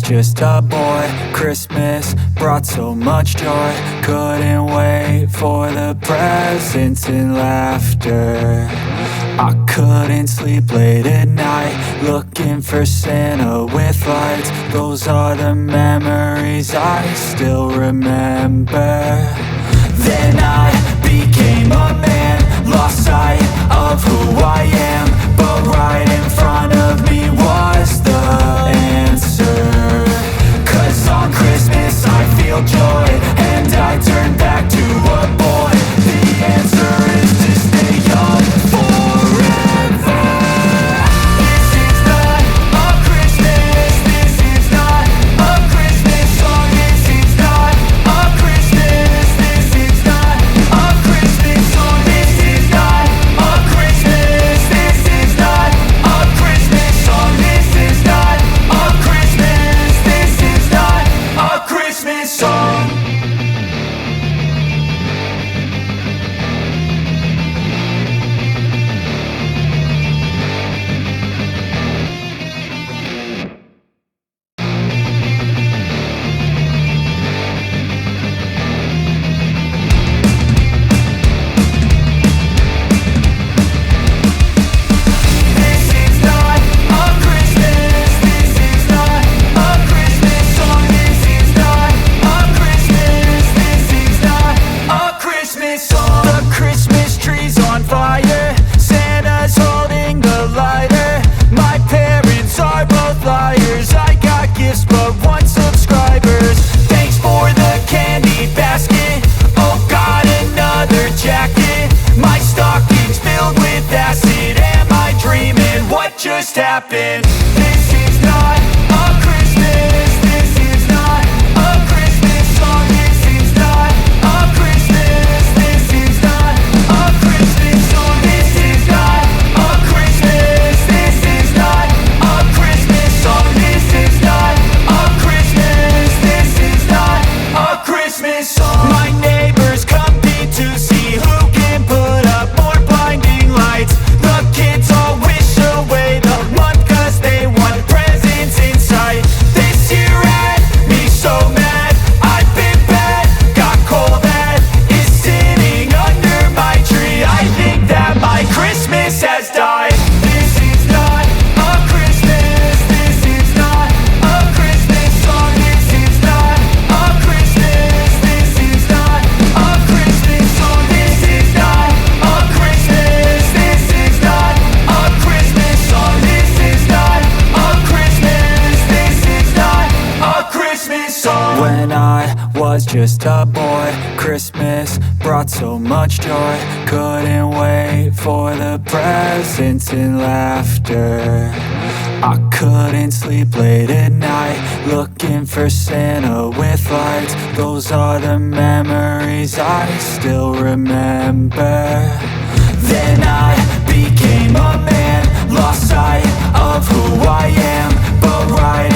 just a boy, Christmas brought so much joy. Couldn't wait for the presents and laughter. I couldn't sleep late at night, looking for Santa with lights. Those are the memories I still remember. Then I became a man, lost sight of who I am, but right in front of me was the answer. 'Cause on Christmas I feel joy, and I turn back to a boy. The answer is to stay young forever. This is not a Christmas, this is not a Christmas song. This is not a Christmas, this is not a Christmas song. This is not a Christmas, this is not a Christmas song. This is not a Christmas, this is not a Christmas song. Just happened. This is not a Christmas, this is not a Christmas song. This is not a Christmas, this is not a Christmas song. This is not a Christmas, this is not a Christmas song. This is not a Christmas, this is not a Christmas song. My neighbors compete to see who can put up more blinding lights. The kids all wish away the month 'cause they want presents in sight. This year had me so mad, I've been bad, got coal that is sitting under my tree. I think that my Christmas has died. This is not a Christmas, this is not a Christmas song. This is not a Christmas, this is not a Christmas song. This is not a Christmas, this is not a Christmas song. This is not a Christmas, this is not a Christmas song. When I was just a boy, Christmas brought so much joy. Couldn't wait for the presents and laughter. I couldn't sleep late at night, looking for Santa with lights. Those are the memories I still remember. Then I became a man, lost sight of who I am, but right